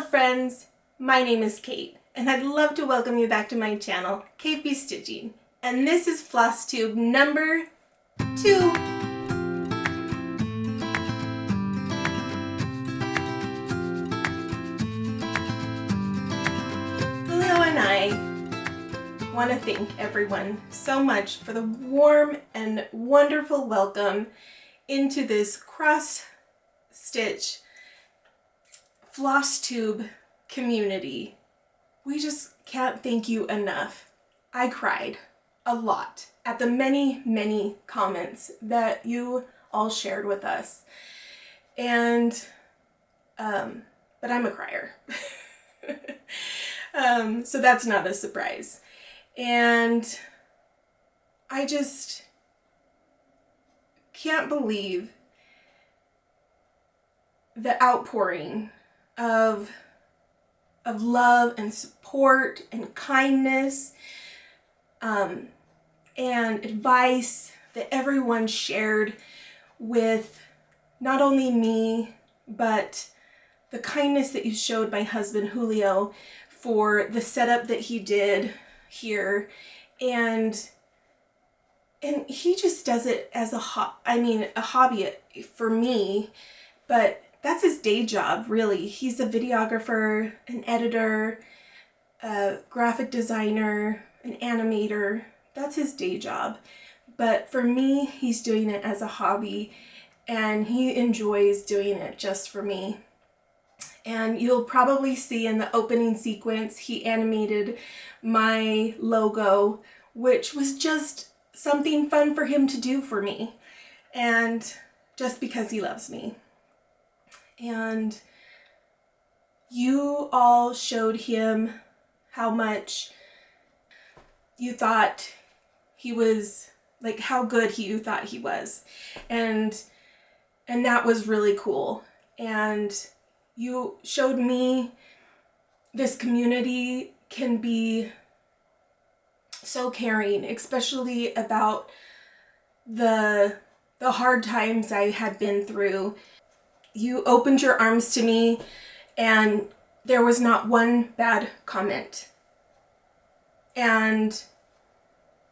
friends, my name is Kate, and I'd love to welcome you back to my channel, Kate Be Stitching, and this is Flosstube number 2. Julio and I want to thank everyone so much for the warm and wonderful welcome into this cross-stitch Flosstube community. We just can't thank you enough. I cried a lot at the many comments that you all shared with us. And, but I'm a crier. So that's not a surprise. And I just can't believe the outpouring of love and support and kindness and advice that everyone shared with not only me, but the kindness that you showed my husband Julio for the setup that he did here. And he just does it as a hobby for me, but that's his day job, really. He's a videographer, an editor, a graphic designer, an animator. That's his day job. But for me, he's doing it as a hobby, and he enjoys doing it just for me. And you'll probably see in the opening sequence, he animated my logo, which was just something fun for him to do for me, and just because he loves me. And you all showed him how much you thought he was, like how good you thought he was. And that was really cool. And you showed me this community can be so caring, especially about the hard times I had been through. You opened your arms to me, and there was not one bad comment. And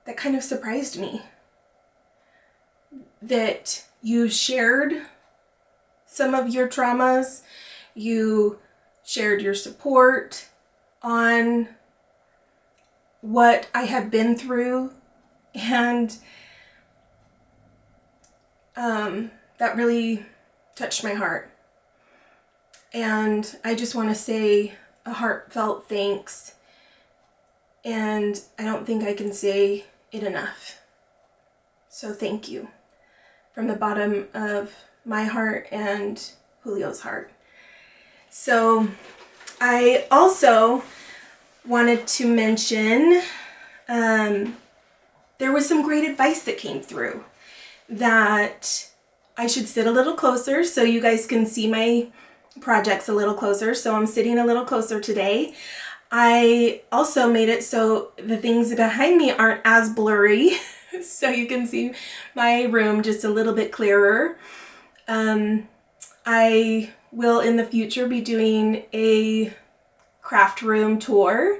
that kind of surprised me. That you shared some of your traumas, you shared your support on what I had been through, and that really touched my heart. And I just want to say a heartfelt thanks, and I don't think I can say it enough. So thank you from the bottom of my heart and Julio's heart. So I also wanted to mention there was some great advice that came through that I should sit a little closer so you guys can see my projects a little closer. So I'm sitting a little closer today. I also made it so the things behind me aren't as blurry so you can see my room just a little bit clearer. I will in the future be doing a craft room tour.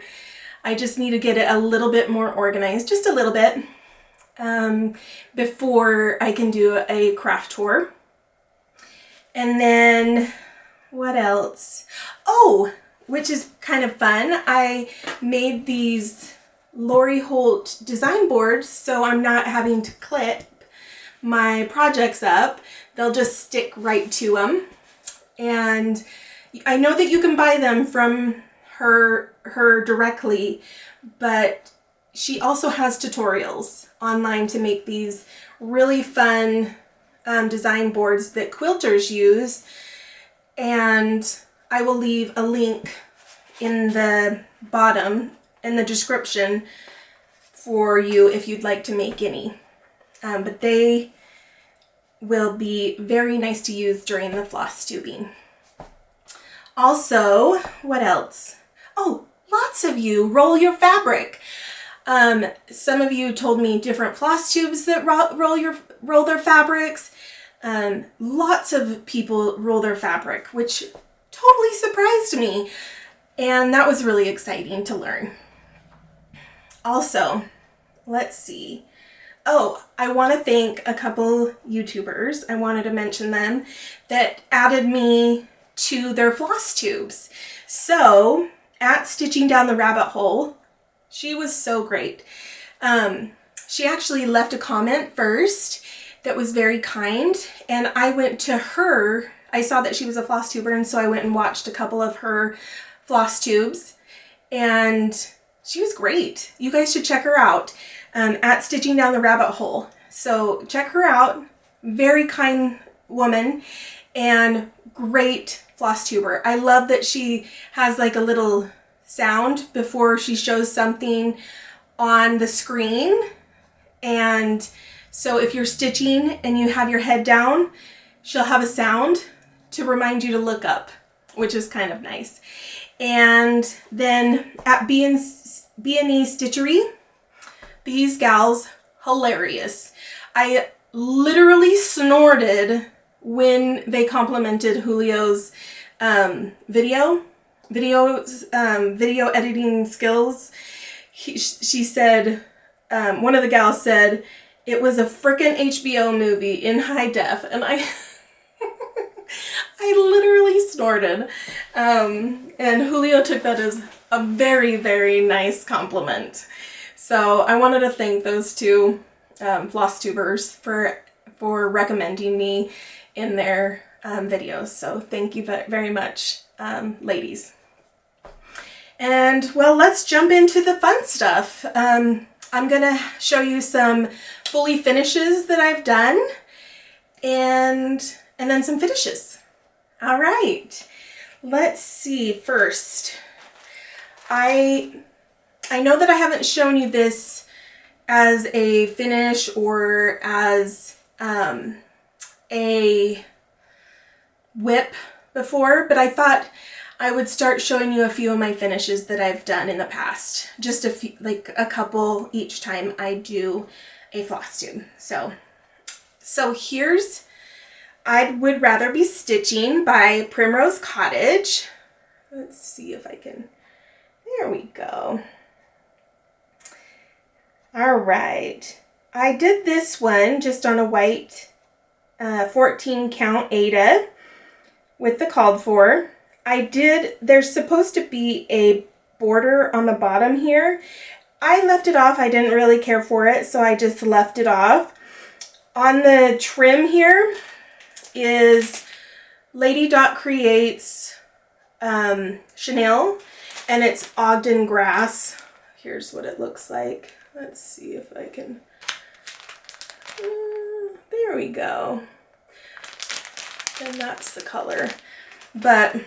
I just need to get it a little bit more organized, just a little bit, before I can do a craft tour. And then what else? Oh, which is kind of fun. I made these Lori Holt design boards, so I'm not having to clip my projects up. They'll just stick right to them. And I know that you can buy them from her directly, but she also has tutorials online to make these really fun design boards that quilters use. And I will leave a link in the bottom in the description for you if you'd like to make any. But they will be very nice to use during the floss tubing. Also, what else? Oh, lots of you roll your fabric. Some of you told me different floss tubes that roll their fabrics. Lots of people roll their fabric, which totally surprised surprised me. And that was really exciting to learn. Also, let's see. Oh, I want to thank a couple YouTubers, I wanted to mention them, that added me to their Flosstubes. So, at Stitching Down the Rabbit Hole, she was so great. She actually left a comment first that was very kind, and I went to her. I saw that she was a Flosstuber, and so I went and watched a couple of her Flosstubes, and she was great. You guys should check her out at Stitching Down the Rabbit Hole. So check her out. Very kind woman and great Flosstuber. I love that she has like a little sound before she shows something on the screen. And so if you're stitching and you have your head down, she'll have a sound to remind you to look up, which is kind of nice. And then at B&E Stitchery, these gals, hilarious. I literally snorted when they complimented Julio's video editing skills. She said, one of the gals said, it was a frickin' HBO movie in high def, and I literally snorted. And Julio took that as a very, very nice compliment. So I wanted to thank those two Flosstubers for recommending me in their videos. So thank you very much, ladies. And well, let's jump into the fun stuff. I'm gonna show you some fully finishes that I've done, and then some finishes. All right, let's see. First, I know that I haven't shown you this as a finish or as a WIP before, but I thought I would start showing you a few of my finishes that I've done in the past. Just a few, like a couple each time I do a Flosstube. So here's I Would Rather Be Stitching by Primrose Cottage. Let's see if I can, there we go. All right, I did this one just on a white 14 count Aida with the called for. There's supposed to be a border on the bottom here. I left it off. I didn't really care for it, so I just left it off. On the trim here is Lady Dot Creates chenille, and it's Ogden grass. Here's what it looks like. Let's see if I can, there we go. And that's the color. But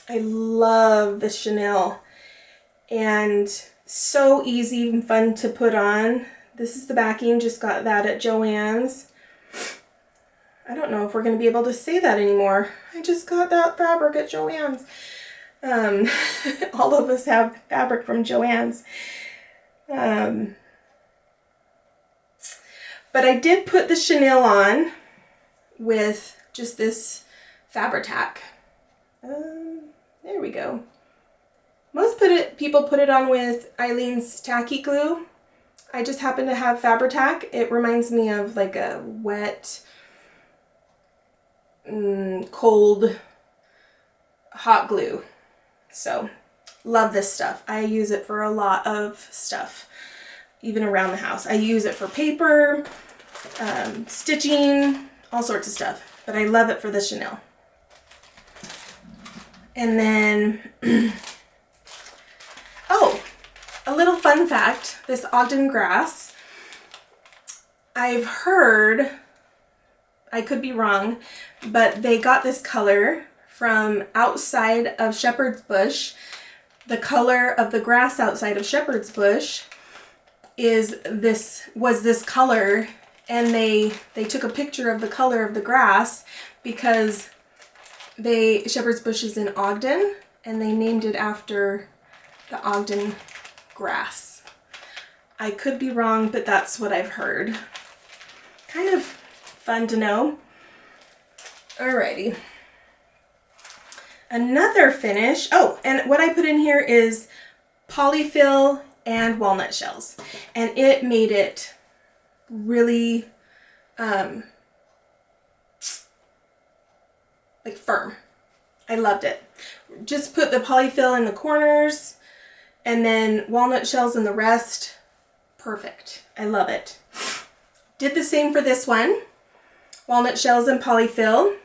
I love the chenille, and so easy and fun to put on. This is the backing, just got that at Joann's. I don't know if we're going to be able to say that anymore. I just got that fabric at Joann's. All of us have fabric from Joann's. But I did put the chenille on with just this Fabri-Tac. There we go. Most people put it on with Eileen's tacky glue. I just happen to have Fabri-Tac. It reminds me of like a wet, cold, hot glue. So, love this stuff. I use it for a lot of stuff, even around the house. I use it for paper, stitching, all sorts of stuff. But I love it for the chenille. And then, oh, a little fun fact, this Ogden grass, I've heard, I could be wrong, but they got this color from outside of Shepherd's Bush. The color of the grass outside of Shepherd's Bush was this color, and they took a picture of the color of the grass because Shepherd's Bush is in Ogden, and they named it after the Ogden grass. I could be wrong, but that's what I've heard. Kind of fun to know. Alrighty. another finish. Oh, and what I put in here is polyfill and walnut shells, and it made it really like firm. I loved it. Just put the polyfill in the corners and then walnut shells in the rest. Perfect. I love it. Did the same for this one. Walnut shells and polyfill.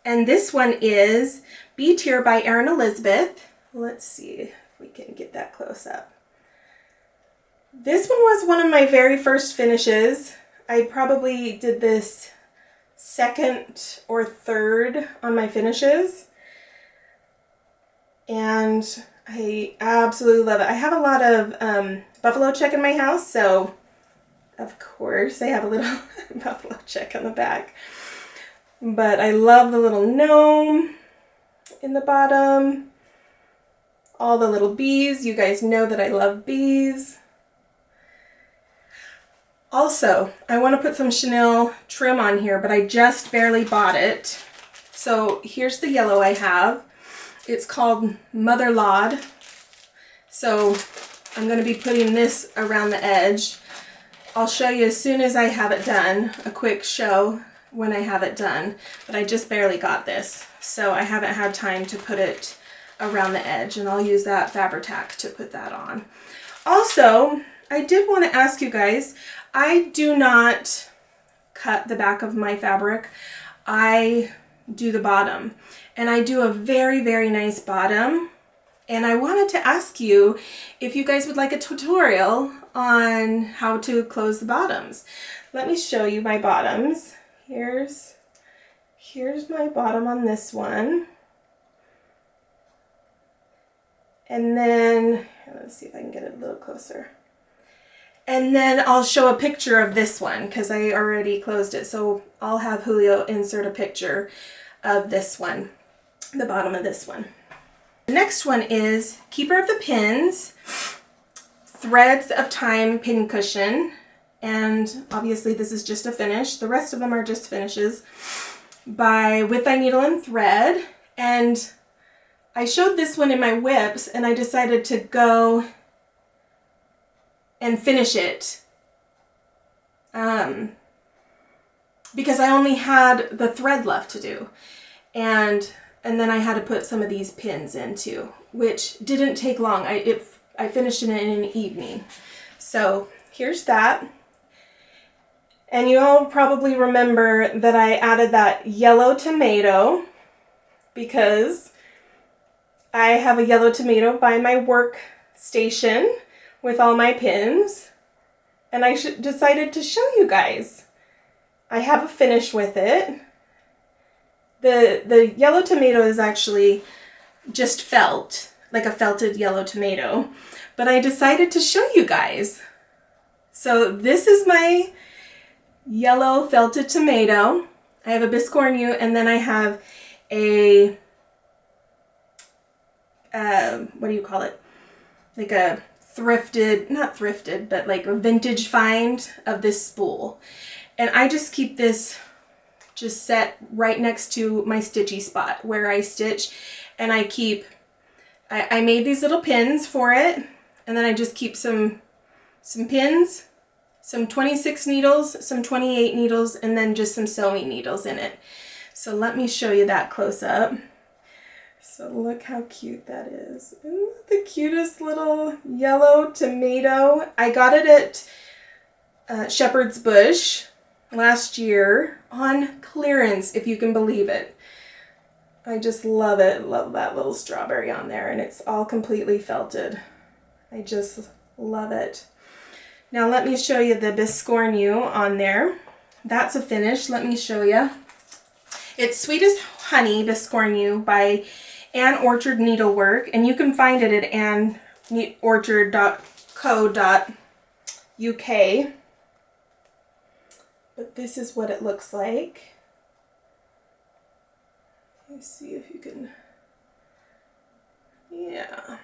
And this one is Be Tier by Erin Elizabeth. Let's see if we can get that close up. This one was one of my very first finishes. I probably did this second or third on my finishes. And I absolutely love it. I have a lot of buffalo check in my house, so of course I have a little buffalo check on the back. But I love the little gnome in the bottom. All the little bees. You guys know that I love bees. Also, I want to put some chenille trim on here, but I just barely bought it. So here's the yellow I have. It's called Mother Laud. So I'm going to be putting this around the edge. I'll show you as soon as I have it done, a quick show when I have it done. But I just barely got this, so I haven't had time to put it around the edge, and I'll use that Fabri-Tac to put that on. Also, I did want to ask you guys, I do not cut the back of my fabric. I do the bottom, and I do a very, very nice bottom. And I wanted to ask you if you guys would like a tutorial on how to close the bottoms. Let me show you my bottoms. Here's my bottom on this one. And then, let's see if I can get it a little closer. And then I'll show a picture of this one because I already closed it. So I'll have Julio insert a picture of this one, the bottom of this one. The next one is Keeper of the Pins, Threads of Time Pin Cushion. And obviously this is just a finish. The rest of them are just finishes by With Thy Needle and Thread. And I showed this one in my WIPs, and I decided to go and finish it because I only had the thread left to do. And then I had to put some of these pins in too, which didn't take long. I finished it in an evening. So here's that. And you all probably remember that I added that yellow tomato because I have a yellow tomato by my workstation with all my pins, and I decided to show you guys. I have a finish with it. The yellow tomato is actually just felt, like a felted yellow tomato, but I decided to show you guys. So this is my yellow felted tomato. I have a biscornu, and then I have a, what do you call it? Like a thrifted, not thrifted, but like a vintage find of this spool. And I just keep this just set right next to my stitchy spot where I stitch, and I keep, I made these little pins for it, and then I just keep some pins, some 26 needles, some 28 needles, and then just some sewing needles in it. So let me show you that close up. So look how cute that is. Isn't that the cutest little yellow tomato? I got it at Shepherd's Bush last year on clearance, if you can believe it. I just love it. Love that little strawberry on there, and it's all completely felted. I just love it. Now let me show you the biscornu on there. That's a finish. Let me show you. It's Sweet as Honey biscornu by Ann Orchard Needlework, and you can find it at annorchard.co.uk. But this is what it looks like. Let's see if you can, yeah.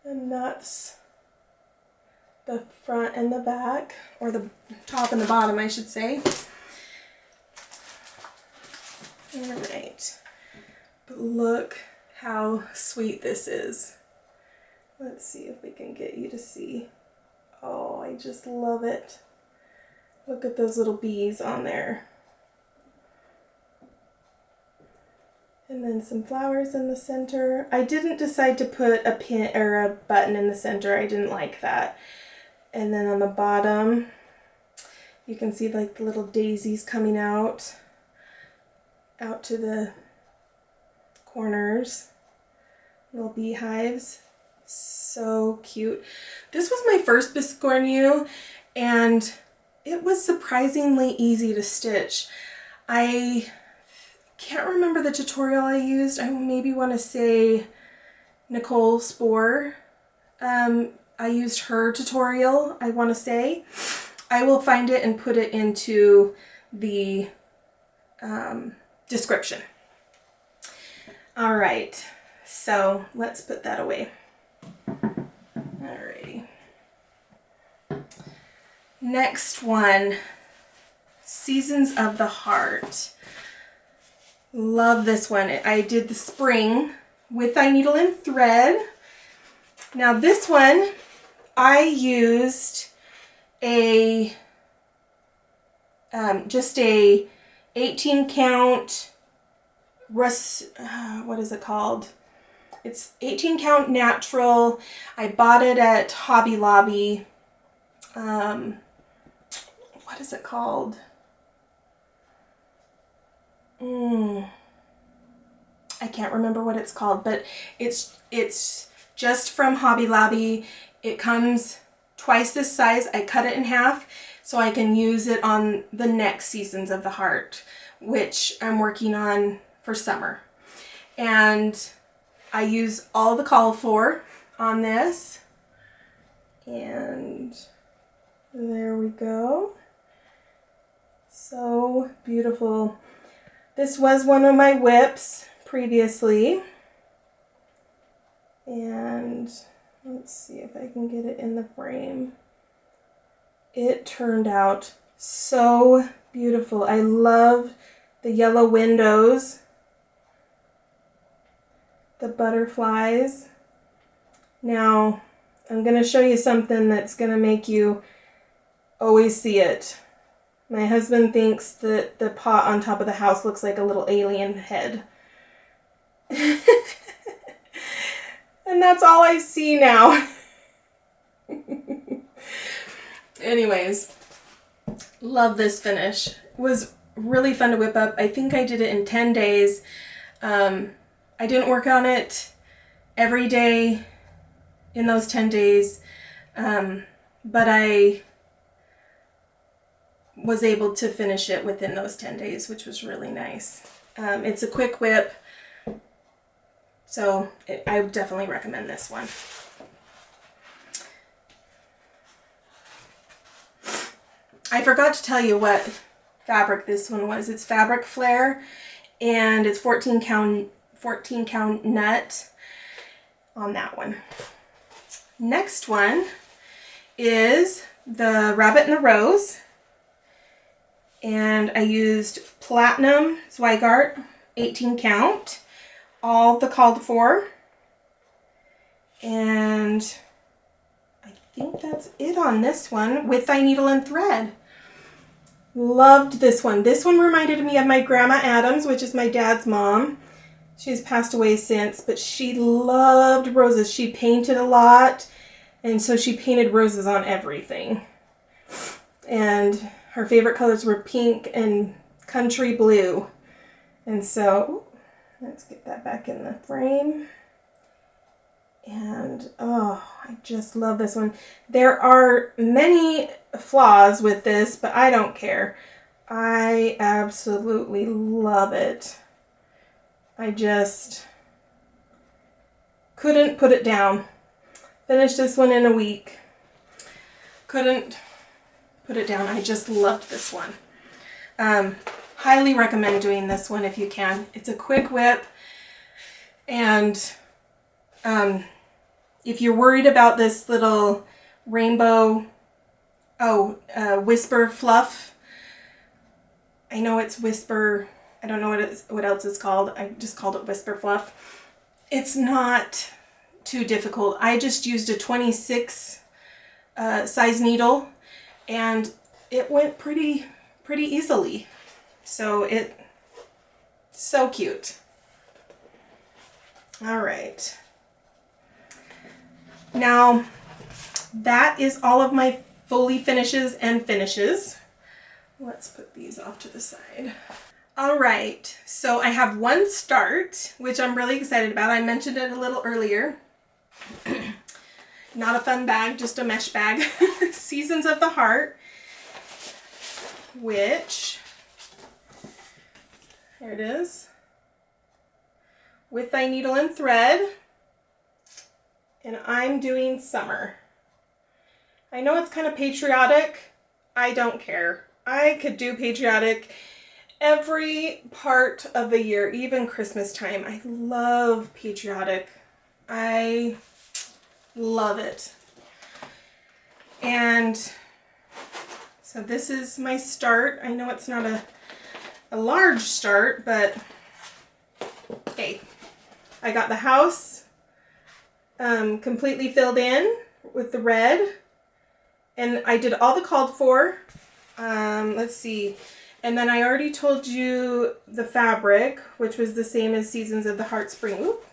And that's the front and the back, or the top and the bottom, I should say. All right. But look how sweet this is. Let's see if we can get you to see. Oh, I just love it. Look at those little bees on there. And then some flowers in the center. I didn't decide to put a pin or a button in the center. I didn't like that. And then on the bottom, you can see like the little daisies coming out to the corners. Little beehives. So cute. This was my first biscornu, and it was surprisingly easy to stitch. I can't remember the tutorial I used. I maybe want to say Nicole Spohr. I used her tutorial, I want to say. I will find it and put it into the description. All right, so let's put that away. Alrighty. Next one, Seasons of the Heart. Love this one. I did the spring with I needle and thread. Now this one, I used a just a 18 count what is it called? It's 18 count natural. I bought it at Hobby Lobby. What is it called? I can't remember what it's called, but it's just from Hobby Lobby. It comes twice this size. I cut it in half so I can use it on the next Seasons of the Heart, which I'm working on for summer. And I use all the call for on this. And there we go. So beautiful. This was one of my WIPs previously. And let's see if I can get it in the frame. It turned out so beautiful. I love the yellow windows, the butterflies. Now, I'm going to show you something that's going to make you always see it. My husband thinks that the pot on top of the house looks like a little alien head. And that's all I see now. Anyways, love this finish. It was really fun to whip up. I think I did it in 10 days. I didn't work on it every day in those 10 days, but I was able to finish it within those 10 days, which was really nice. It's a quick whip, so I would definitely recommend this one. I forgot to tell you what fabric this one was. It's Fabric Flare, and it's 14 count nut on that one. Next one is the Rabbit and the Rose, and I used Platinum Zweigart 18 count, all the called for, and I think that's it on this one with I needle and thread. Loved this one. This one reminded me of my Grandma Adams, which is my dad's mom. She's passed away since, but she loved roses. She painted a lot, and so she painted roses on everything. And her favorite colors were pink and country blue. And so, let's get that back in the frame. And, oh, I just love this one. There are many flaws with this, but I don't care. I absolutely love it. I just couldn't put it down. Finished this one in a week. Couldn't put it down. I just loved this one. Highly recommend doing this one if you can. It's a quick whip, and if you're worried about this little rainbow, Whisper Fluff, I know it's Whisper I don't know what else it's called. I just called it Whisper Fluff. It's not too difficult. I just used a 26 size needle, and it went pretty easily. So it's so cute. All right. Now that is all of my fully finishes and finishes. Let's put these off to the side. All right, so I have one start, which I'm really excited about. I mentioned it a little earlier. Not a fun bag, just a mesh bag. Seasons of the Heart, which, there it is. With Thy Needle and Thread. And I'm doing summer. I know it's kind of patriotic. I don't care. I could do patriotic every part of the year, even Christmas time. I love patriotic. I love it. And so this is my start. I know it's not a large start, but hey, I got the house completely filled in with the red, and I did all the called for. Let's see. And then I already told you the fabric, which was the same as Seasons of the Heart Spring. Oop.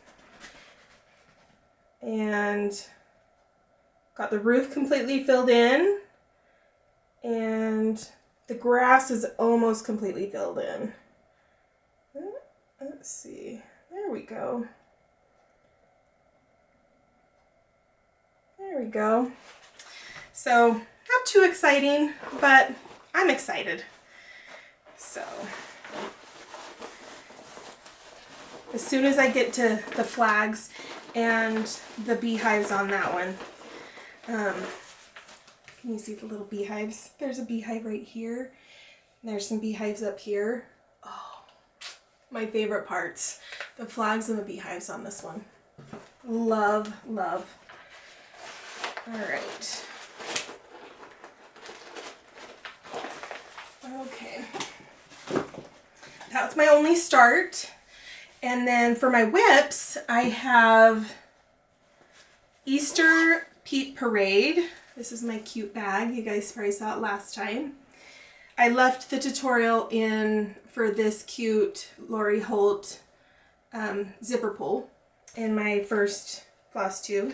And got the roof completely filled in. And the grass is almost completely filled in. Let's see. There we go. There we go. So, not too exciting, but I'm excited. So, as soon as I get to the flags and the beehives on that one, can you see the little beehives? There's a beehive right here. And there's some beehives up here. Oh, my favorite parts. The flags and the beehives on this one. Love, love. All right. Okay. That's my only start. And then for my WIPs, I have Easter Peep Parade. This is my cute bag. You guys probably saw it last time. I left the tutorial in for this cute Lori Holt zipper pull in my first floss tube.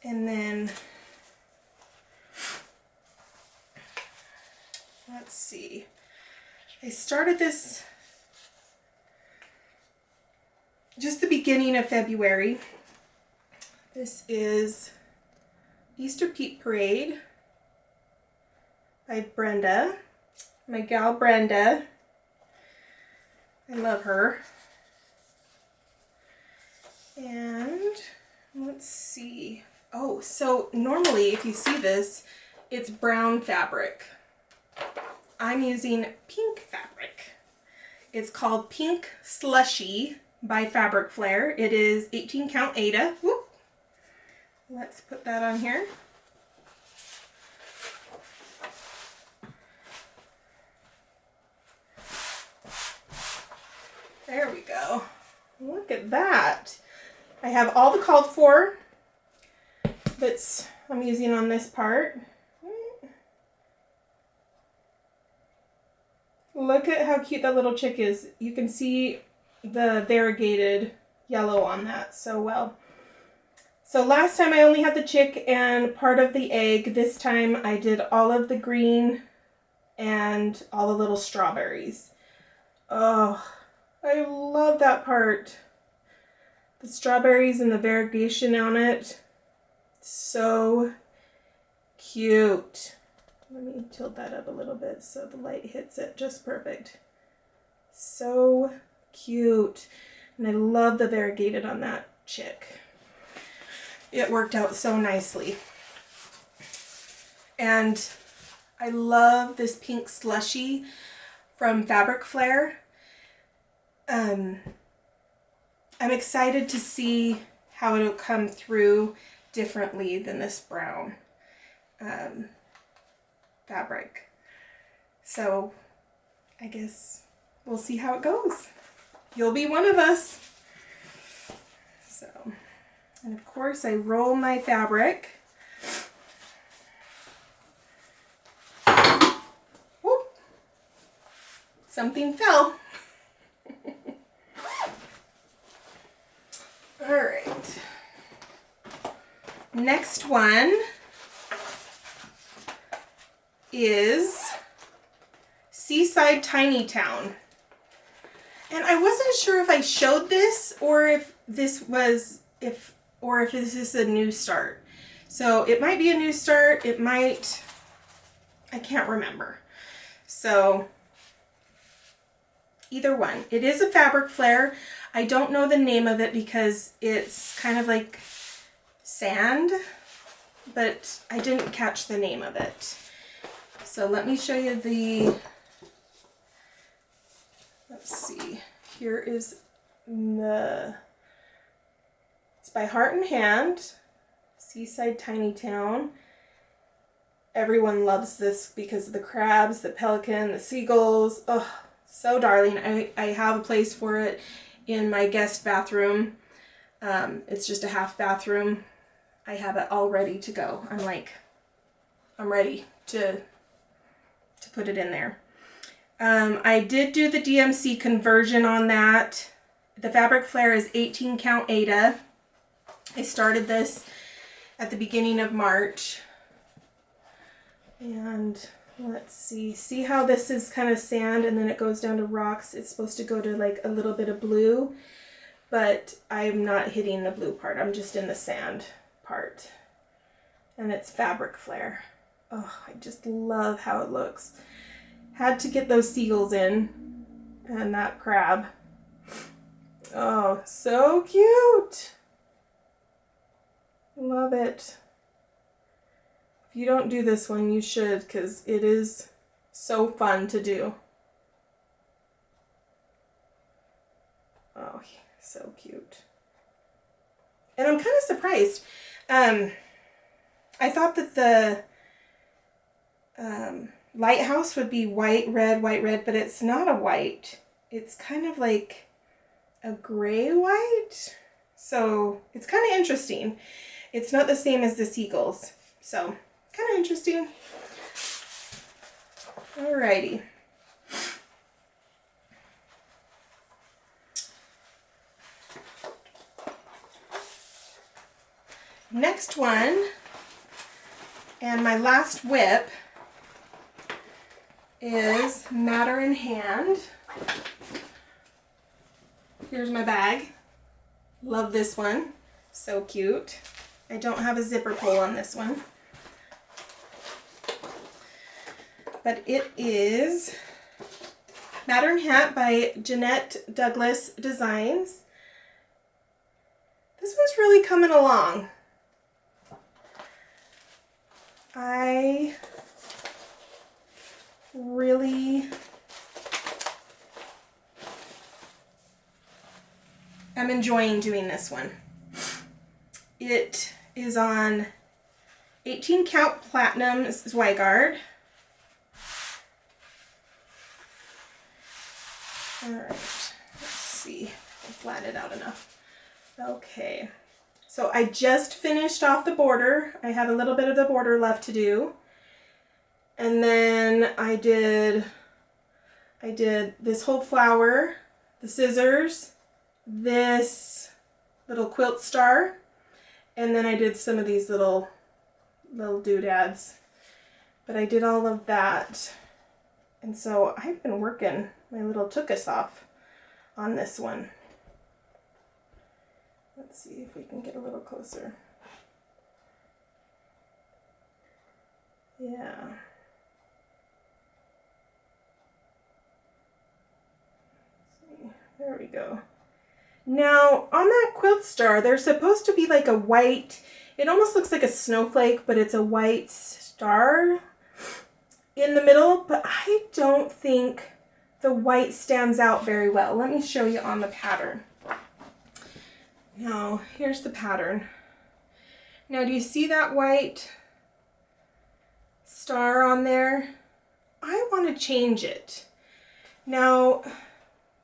And then, let's see. I started this just the beginning of February. This is Easter Peep Parade by Brenda. My gal Brenda. I love her. And let's see. Oh, so normally if you see this, it's brown fabric. I'm using pink fabric. It's called Pink Slushy by Fabric Flair. It is 18 count Aida. Whoop. Let's put that on here. There we go. Look at that. I have all the called for that I'm using on this part. Look at how cute that little chick is. You can see the variegated yellow on that so well. So last time I only had the chick and part of the egg. This time I did all of the green and all the little strawberries. Oh, I love that part. The strawberries and the variegation on it. So cute. Let me tilt that up a little bit so the light hits it just perfect. So cute. And I love the variegated on that chick. It worked out so nicely. And I love this pink slushy from Fabric Flair. I'm excited to see how it'll come through differently than this brown fabric. So I guess we'll see how it goes. You'll be one of us. So, and of course I roll my fabric. Whoop. Something fell. All right. Next one is Seaside Tiny Town. And I wasn't sure if I showed this or if this is a new start. So it might be a new start, it might, I can't remember. So either one. It is a fabric flare. I don't know the name of it because it's kind of like sand, but I didn't catch the name of it. So let me show you the, let's see, here is the, it's by Heart and Hand, Seaside Tiny Town. Everyone loves this because of the crabs, the pelican, the seagulls. Oh, so darling. I have a place for it in my guest bathroom. It's just a half bathroom. I have it all ready to go. I'm ready to put it in there. I did do the DMC conversion on that. The fabric flare is 18 count Aida. I started this at the beginning of March. And let's see how this is kind of sand and then it goes down to rocks. It's supposed to go to like a little bit of blue, but I'm not hitting the blue part. I'm just in the sand part. And it's fabric flare. Oh, I just love how it looks. Had to get those seagulls in and that crab. Oh, so cute. Love it. If you don't do this one, you should, because it is so fun to do. Oh, so cute. And I'm kind of surprised. I thought that the lighthouse would be white, red, but it's not a white. It's kind of like a gray white. So it's kind of interesting. It's not the same as the seagulls. So kind of interesting. Alrighty. Next one, and my last WIP, is Matter in Hand. Here's my bag. Love this one. So cute. I don't have a zipper pull on this one. But it is Matter in Hand by Jeannette Douglous Designs. This one's really coming along. I really am enjoying doing this one. It is on 18 count platinum Zweigard. Alright, let's see if I flat it out enough. Okay, so I just finished off the border. I had a little bit of the border left to do. And then I did this whole flower, the scissors, this little quilt star, and then I did some of these little doodads. But I did all of that. And so I've been working my little took-us off on this one. Let's see if we can get a little closer. Yeah. There we go. Now, on that quilt star, there's supposed to be like a white, it almost looks like a snowflake, but it's a white star in the middle, but I don't think the white stands out very well. Let me show you on the pattern. Now, here's the pattern. Now, do you see that white star on there? I want to change it. Now,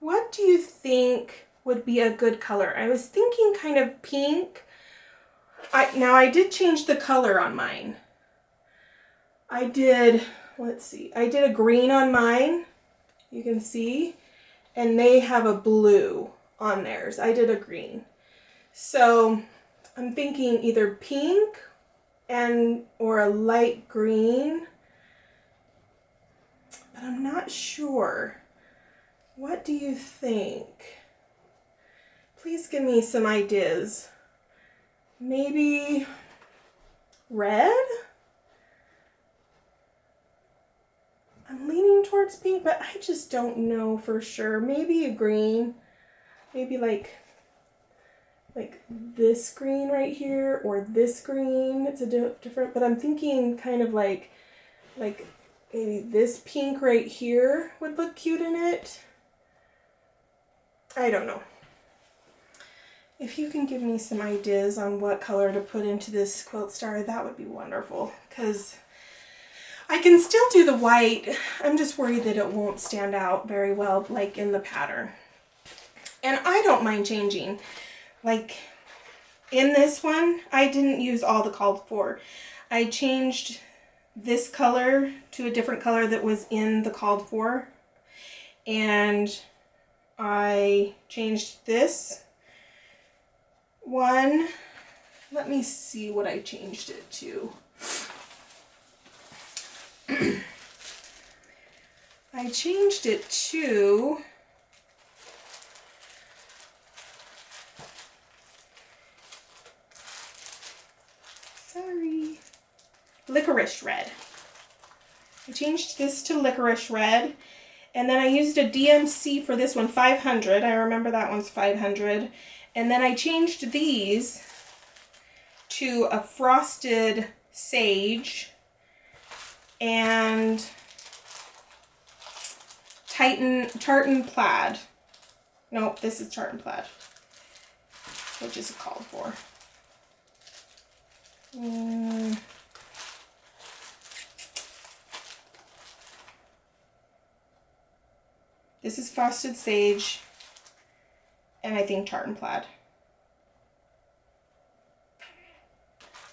what do you think would be a good color? I was thinking kind of pink. Now I did change the color on mine. I did, let's see, I did a green on mine, you can see, and they have a blue on theirs. I did a green. So I'm thinking either pink or a light green, but I'm not sure. What do you think? Please give me some ideas. Maybe red? I'm leaning towards pink, but I just don't know for sure. Maybe a green. Maybe like this green right here, or this green. It's a different, but I'm thinking kind of like maybe this pink right here would look cute in it. I don't know. If you can give me some ideas on what color to put into this quilt star, that would be wonderful, because I can still do the white. I'm just worried that it won't stand out very well like in the pattern. And I don't mind changing. Like in this one, I didn't use all the called for. I changed this color to a different color that was in the called for. And I changed this one. Let me see what I changed it to. I changed it to licorice red. I changed this to licorice red, and then I used a DMC for this one, 500. I remember that one's 500. And then I changed these to a frosted sage and tartan plaid. Nope, this is tartan plaid, which is called for. This is frosted sage, and I think tartan plaid.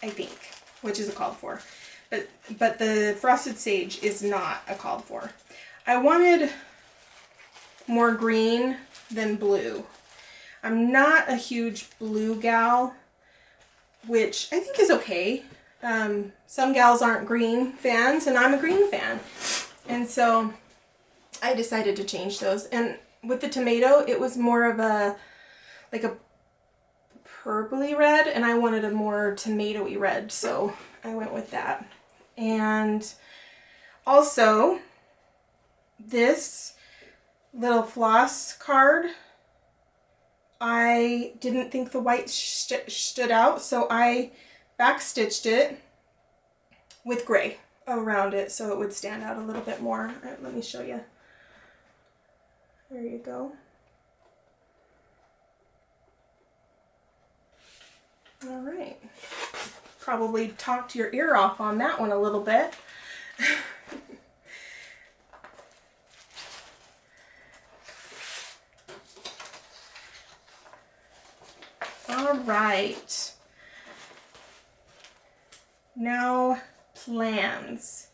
I think, which is a called for. But the frosted sage is not a called for. I wanted more green than blue. I'm not a huge blue gal, which I think is okay. Some gals aren't green fans, and I'm a green fan. And so I decided to change those. And with the tomato, it was more of a purpley red, and I wanted a more tomatoey red, so I went with that. And also, this little floss card, I didn't think the white stood out, so I backstitched it with gray around it so it would stand out a little bit more. All right, let me show you. There you go. All right. Probably talked your ear off on that one a little bit. All right. Now, plans.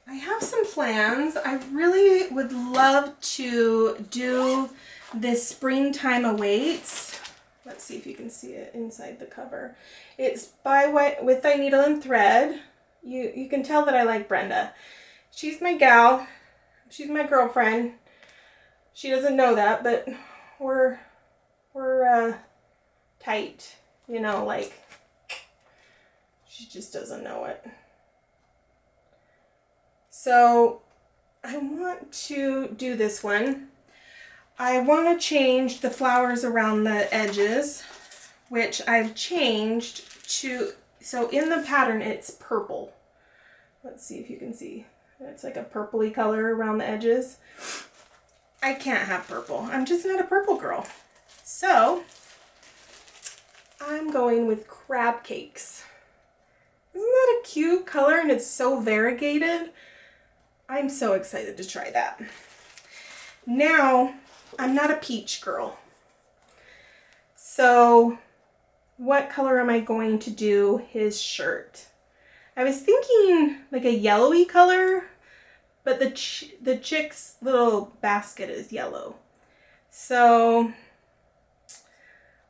I have some plans. I really would love to do this Springtime Awaits. Let's see if you can see it inside the cover. It's by With Thy Needle and Thread. You can tell that I like Brenda. She's my gal. She's my girlfriend. She doesn't know that, but we're tight. You know, like, she just doesn't know it. So I want to do this one. I want to change the flowers around the edges, which I've changed to, so in the pattern it's purple. Let's see if you can see. It's like a purpley color around the edges. I can't have purple. I'm just not a purple girl. So I'm going with crab cakes. Isn't that a cute color? And it's so variegated. I'm so excited to try that. Now, I'm not a peach girl. So what color am I going to do his shirt? I was thinking like a yellowy color, but the chick's little basket is yellow. So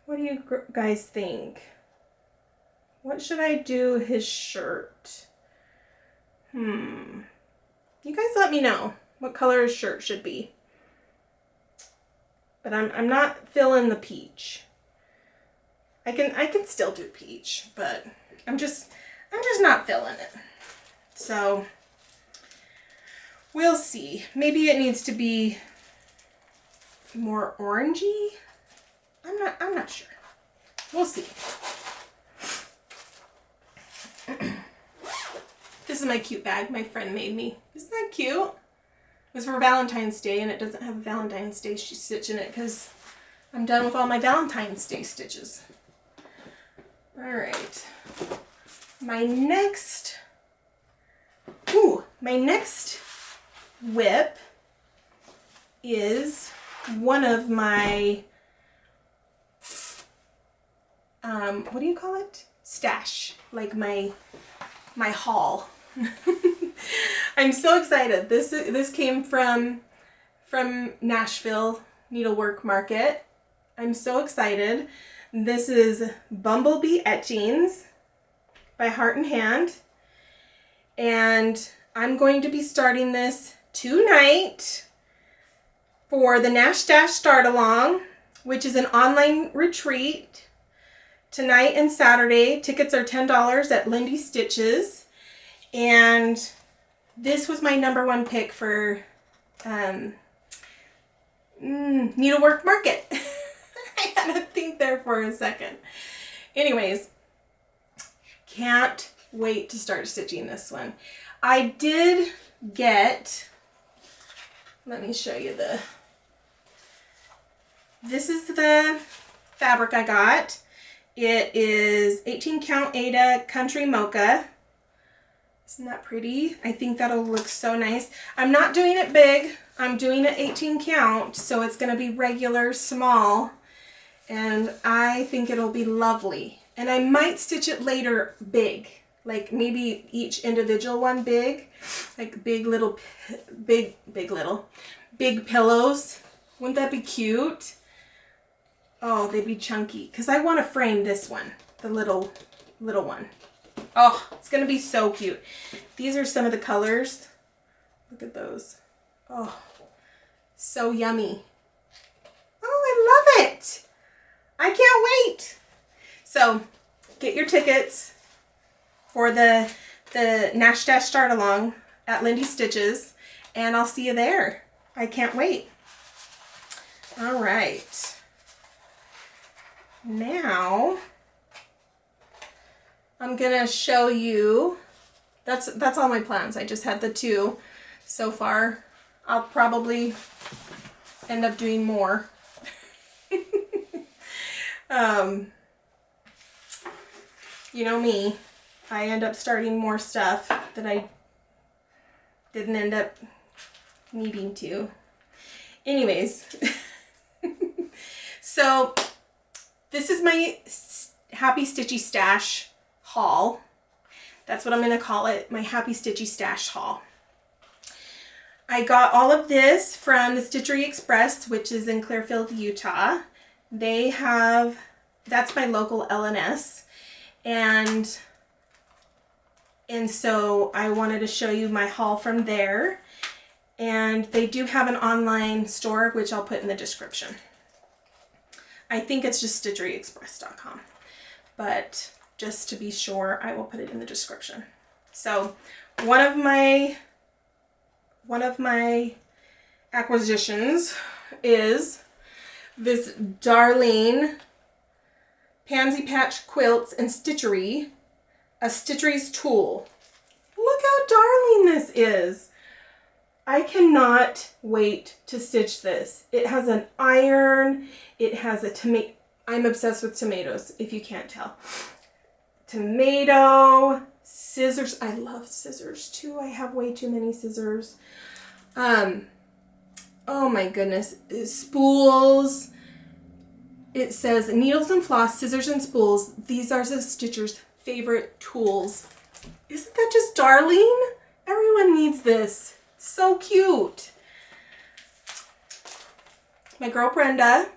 what do you guys think? What should I do his shirt? You guys let me know what color his shirt should be. But I'm not feeling the peach. I can still do peach, but I'm just not feeling it. So we'll see. Maybe it needs to be more orangey. I'm not sure. We'll see. This is my cute bag my friend made me. Isn't that cute? It was for Valentine's Day, and it doesn't have a Valentine's Day stitch in it because I'm done with all my Valentine's Day stitches. All right. My next WIP is one of my, what do you call it? Stash, like my haul. I'm so excited. This came from Nashville Needlework Market. I'm so excited. This is Bumblebee Etchings by Heart and Hand. And I'm going to be starting this tonight for the Nash Dash Start Along, which is an online retreat tonight and Saturday. Tickets are $10 at Lindy Stitches. And this was my #1 pick for Needlework Market. I had to think there for a second. Anyways, can't wait to start stitching this one. I did get, let me show you this is the fabric I got. It is 18 count Aida Country Mocha. Isn't that pretty? I think that'll look so nice. I'm not doing it big. I'm doing it 18 count, so it's going to be regular small. And I think it'll be lovely. And I might stitch it later big. Like maybe each individual one big. Like big pillows. Wouldn't that be cute? Oh, they'd be chunky. Because I want to frame this one. The little one. Oh, it's going to be so cute. These are some of the colors. Look at those. Oh, so yummy. Oh, I love it. I can't wait. So get your tickets for the Nash Dash Start Along at Lindy Stitches, and I'll see you there. I can't wait. All right. Now I'm gonna show you, that's all my plans. I just had the 2 so far. I'll probably end up doing more. You know me, I end up starting more stuff that I didn't end up needing to. Anyways, so this is my Happy Stitchy Stash haul. That's what I'm going to call it, my Happy Stitchy Stash haul. I got all of this from the Stitchery Express, which is in Clearfield, Utah. They have, that's my local LNS. And so I wanted to show you my haul from there. And they do have an online store, which I'll put in the description. I think it's just stitcheryexpress.com. But just to be sure, I will put it in the description. So one of my acquisitions is this darling Pansy Patch Quilts and Stitchery, a Stitchery's tool. Look how darling this is. I cannot wait to stitch this. It has an iron, it has a tomato. I'm obsessed with tomatoes, if you can't tell. Tomato, Scissors. I love scissors too. I have way too many scissors. Oh my goodness. Spools. It says needles and floss, scissors and spools. These are the stitcher's favorite tools. Isn't that just darling? Everyone needs this. So cute. My girl Brenda.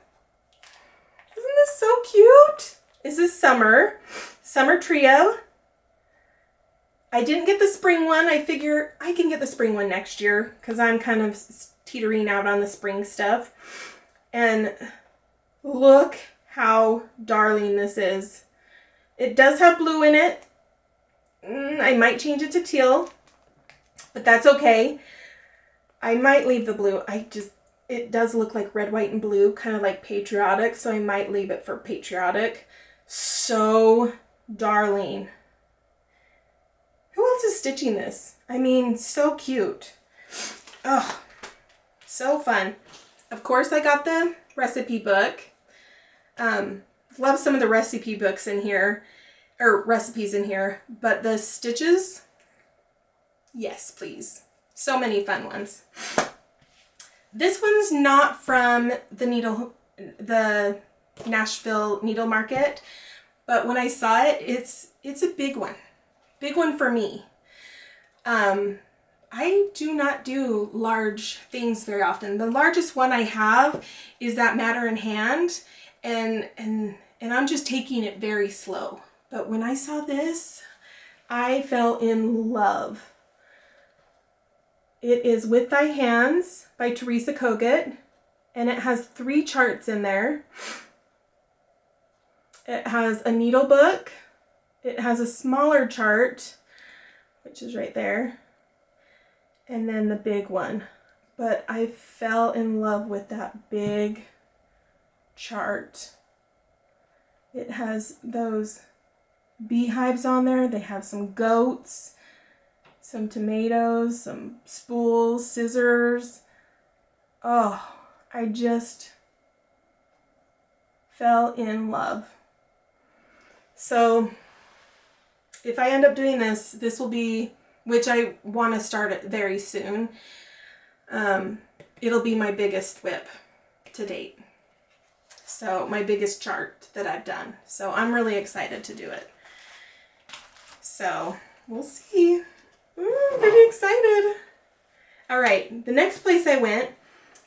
Isn't this so cute? This is Summer. Summer Trio. I didn't get the spring one. I figure I can get the spring one next year because I'm kind of teetering out on the spring stuff. And look how darling this is. It does have blue in it. I might change it to teal, but that's okay. I might leave the blue. It does look like red, white, and blue, kind of like patriotic, so I might leave it for patriotic. So darling. Who else is stitching this? I mean, so cute. Oh, so fun. Of course, I got the recipe book. Love some of the recipe books in here, or recipes in here, but the stitches, yes, please. So many fun ones. This one's not from the Nashville Needle Market, but when I saw it, it's a big one. Big one for me. I do not do large things very often. The largest one I have is that Matter in Hand, and I'm just taking it very slow. But when I saw this, I fell in love. It is With Thy Hands by Teresa Kogut, and it has 3 charts in there. It has a needle book. It has a smaller chart, which is right there, and then the big one. But I fell in love with that big chart. It has those beehives on there. They have some goats, some tomatoes, some spools, scissors. Oh, I just fell in love. So if I end up doing this, this will be, which I want to start it very soon. It'll be my biggest WIP to date. So my biggest chart that I've done. So I'm really excited to do it. So we'll see. I'm pretty excited. All right, the next place I went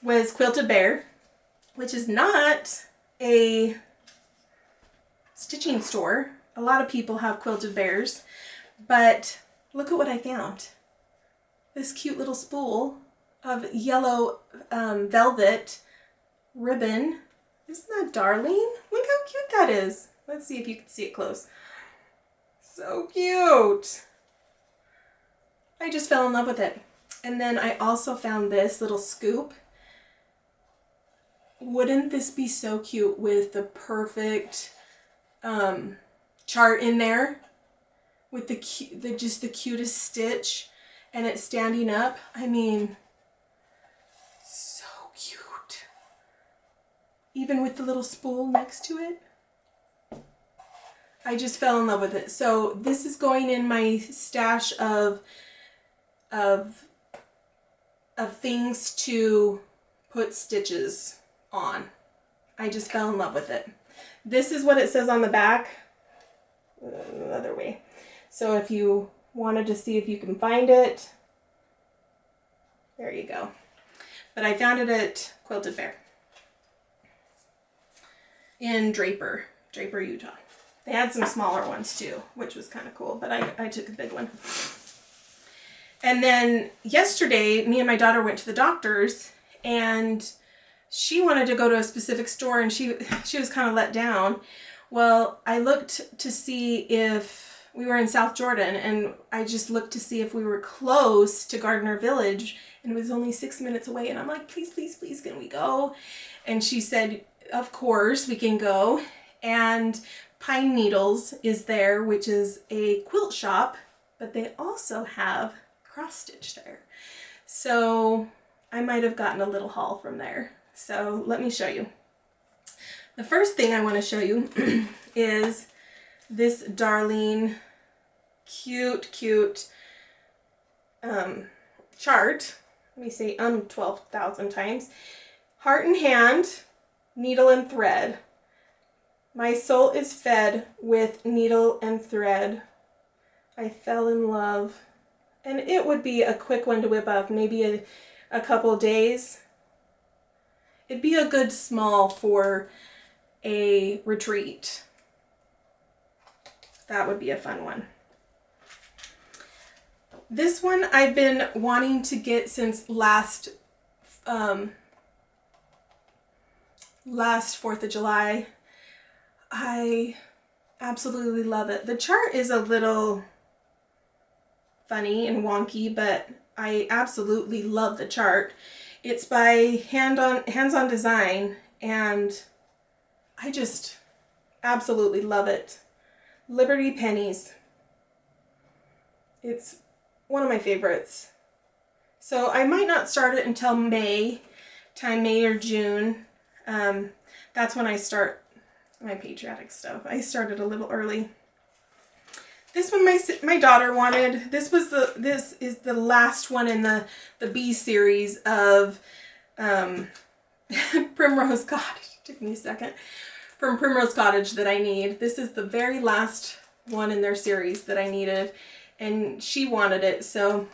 was Quilted Bear, which is not a stitching store. A lot of people have Quilted Bears, but look at what I found. This cute little spool of yellow velvet ribbon. Isn't that darling? Look how cute that is. Let's see if you can see it close. So cute. I just fell in love with it. And then I also found this little scoop. Wouldn't this be so cute with the perfect chart in there with just the cutest stitch, and it's standing up? I mean, so cute. Even with the little spool next to it. I just fell in love with it. So this is going in my stash of things to put stitches on. I just fell in love with it. This is what it says on the back. The other way. So if you wanted to see if you can find it, there you go. But I found it at Quilted Bear in Draper, Utah. They had some smaller ones too, which was kind of cool, but I took a big one. And then yesterday, me and my daughter went to the doctor's, and she wanted to go to a specific store, and she was kind of let down. Well, I looked to see if we were in South Jordan, and I just looked to see if we were close to Gardner Village, and it was only 6 minutes away. And I'm like, please, please, please, can we go? And she said, of course we can go. And Pine Needles is there, which is a quilt shop, but they also have cross stitch there. So I might have gotten a little haul from there. So let me show you. The first thing I want to show you is this darling cute, cute chart. Let me say 12,000 times. Heart and hand, needle and thread. My soul is fed with needle and thread. I fell in love. And it would be a quick one to whip up, maybe a couple days. It'd be a good small for a retreat. That would be a fun one. This one I've been wanting to get since last 4th of July. I absolutely love it. The chart is a little funny and wonky, but I absolutely love the chart. It's by Hands-On Design, and I just absolutely love it. Liberty Pennies. It's one of my favorites. So I might not start it until May or June. That's when I start my patriotic stuff. I started a little early. This one my daughter wanted. This is the last one in the B series of Primrose Cottage. Took me a second. From Primrose Cottage that I need. This is the very last one in their series that I needed, and she wanted it, so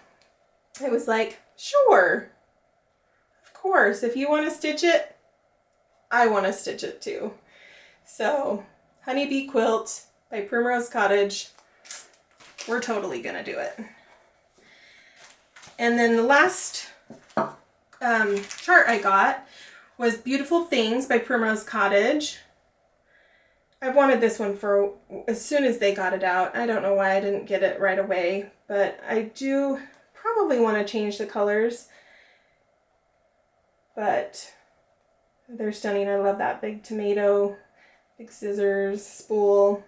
I was like, sure, of course, if you want to stitch it, I want to stitch it too. So Honeybee Quilt by Primrose Cottage, we're totally gonna do it. And then the last chart I got was Beautiful Things by Primrose Cottage. I've wanted this one for as soon as they got it out. I don't know why I didn't get it right away, but I do probably want to change the colors. But they're stunning. I love that big tomato, big scissors, spool.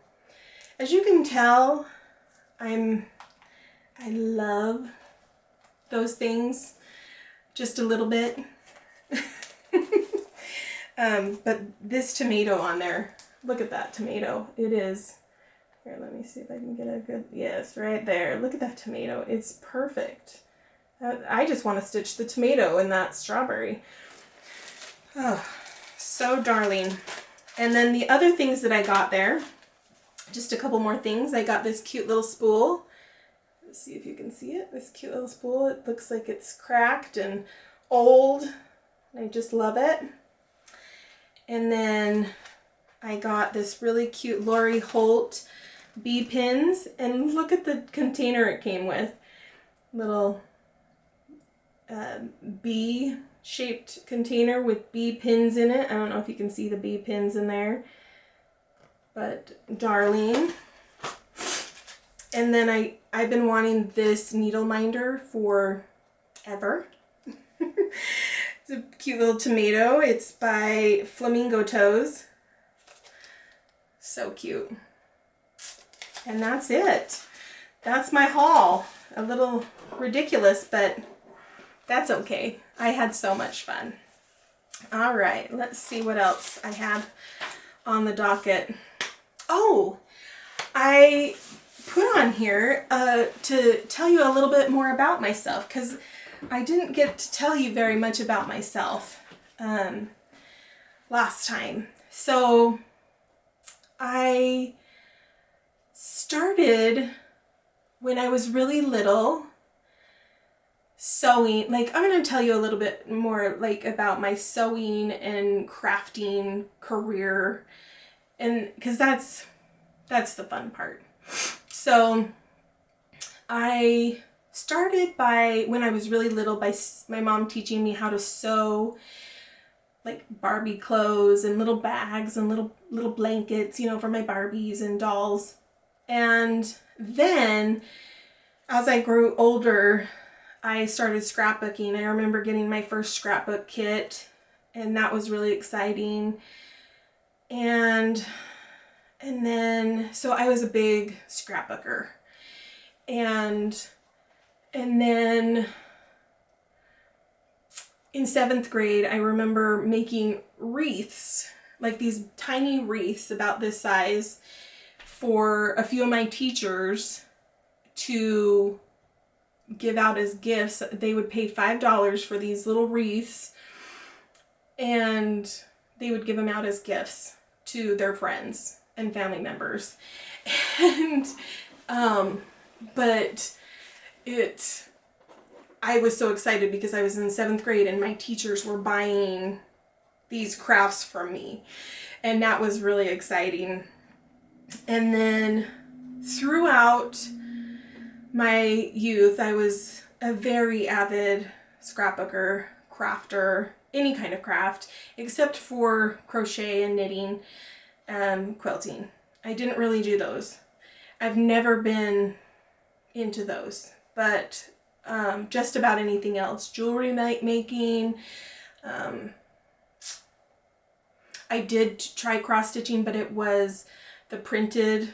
As you can tell, I love those things just a little bit. But this tomato on there, look at that tomato. It is, here, let me see if I can get a good, yes, right there. Look at that tomato. It's perfect. I just want to stitch the tomato in that strawberry. Oh, so darling. And then the other things that I got there, just a couple more things. I got this cute little spool. Let's see if you can see it. This cute little spool. It looks like it's cracked and old. I just love it. And then I got this really cute Lori Holt bee pins, and look at the container it came with. Little bee shaped container with bee pins in it. I don't know if you can see the bee pins in there, but darling. And then I've been wanting this needle minder forever. It's a cute little tomato. It's by Flamingo Toes. So cute. And that's it. That's my haul. A little ridiculous, but that's okay. I had so much fun. All right, let's see what else I had on the docket. Oh, I put on here to tell you a little bit more about myself, because I didn't get to tell you very much about myself last time. So I started when I was really little sewing. Like, I'm going to tell you a little bit more like about my sewing and crafting career, and because that's the fun part. So I started by, when I was really little, by my mom teaching me how to sew like Barbie clothes and little bags and little blankets, you know, for my Barbies and dolls. And then as I grew older, I started scrapbooking. I remember getting my first scrapbook kit, and that was really exciting. And then, so I was a big scrapbooker. And then in 7th grade, I remember making wreaths, like these tiny wreaths about this size, for a few of my teachers. to give out as gifts. They would pay $5 for these little wreaths, and they would give them out as gifts to their friends and family members. And but I was so excited because I was in 7th grade and my teachers were buying these crafts from me, and that was really exciting. And then throughout my youth, I was a very avid scrapbooker, crafter, any kind of craft, except for crochet and knitting, quilting. I didn't really do those. I've never been into those, but just about anything else. Jewelry making. I did try cross stitching, but it was the printed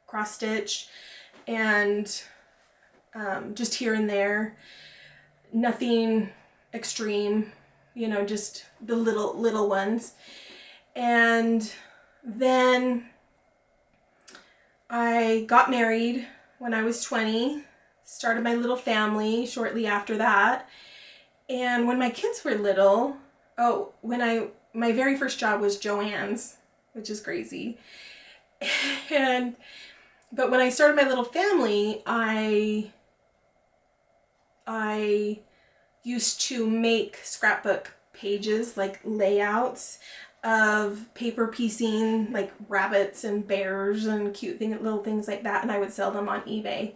cross stitch, and just here and there. Nothing extreme, you know, just the little ones. And then I got married when I was 20, started my little family shortly after that. And when my kids were little, my very first job was Joann's, which is crazy. But when I started my little family, I used to make scrapbook pages, like layouts of paper piecing, like rabbits and bears and cute little things like that, and I would sell them on eBay.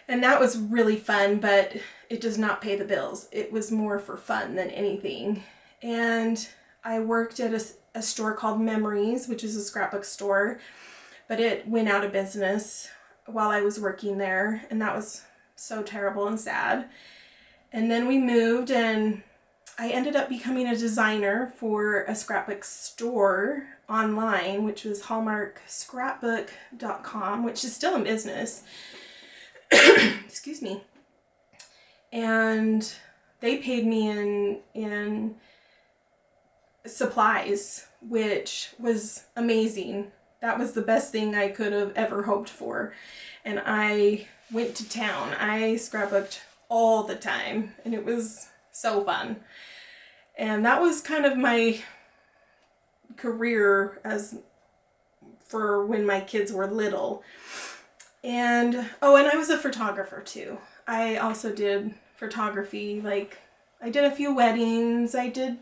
And that was really fun, but it does not pay the bills. It was more for fun than anything. And I worked at a store called Memories, which is a scrapbook store, but it went out of business while I was working there, and that was so terrible and sad. And then we moved, and I ended up becoming a designer for a scrapbook store online, which was hallmarkscrapbook.com, which is still in business. Excuse me. And they paid me in supplies, which was amazing. That was the best thing I could have ever hoped for. And I went to town. I scrapbooked all the time, and it was so fun. And that was kind of my career for when my kids were little. And I was a photographer too. I also did photography. Like, I did a few weddings, I did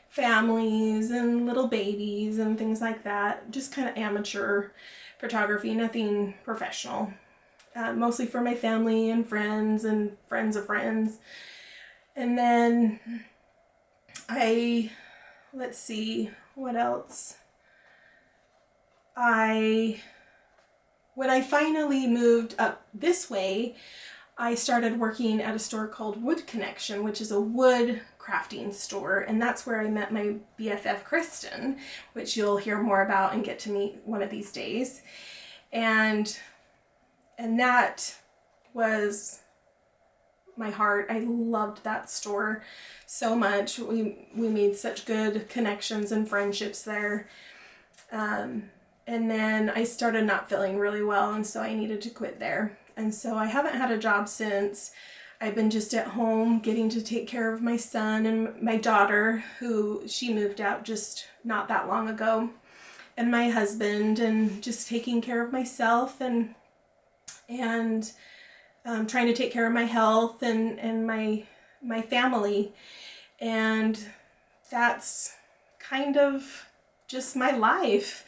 families and little babies and things like that. Just kind of amateur photography, nothing professional. Mostly for my family and friends of friends. And then let's see, what else? When I finally moved up this way, I started working at a store called Wood Connection, which is a wood crafting store, and that's where I met my BFF Kristen, which you'll hear more about and get to meet one of these days. And that was my heart. I loved that store so much. We made such good connections and friendships there. And then I started not feeling really well, and so I needed to quit there. And so I haven't had a job since. I've been just at home getting to take care of my son and my daughter, who she moved out just not that long ago, and my husband, and just taking care of myself and trying to take care of my health and my family. And that's kind of just my life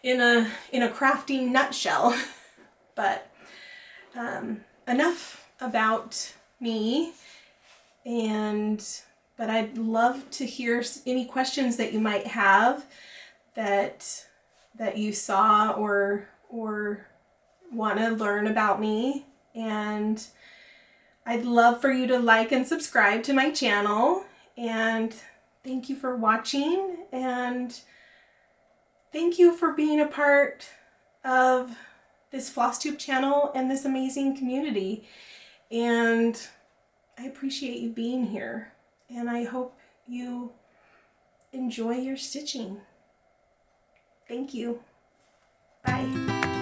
in a crafting nutshell. But enough about me. But I'd love to hear any questions that you might have that you saw or want to learn about me. And I'd love for you to like and subscribe to my channel. And thank you for watching, and thank you for being a part of this Flosstube channel and this amazing community. And I appreciate you being here, and I hope you enjoy your stitching. Thank you. Bye.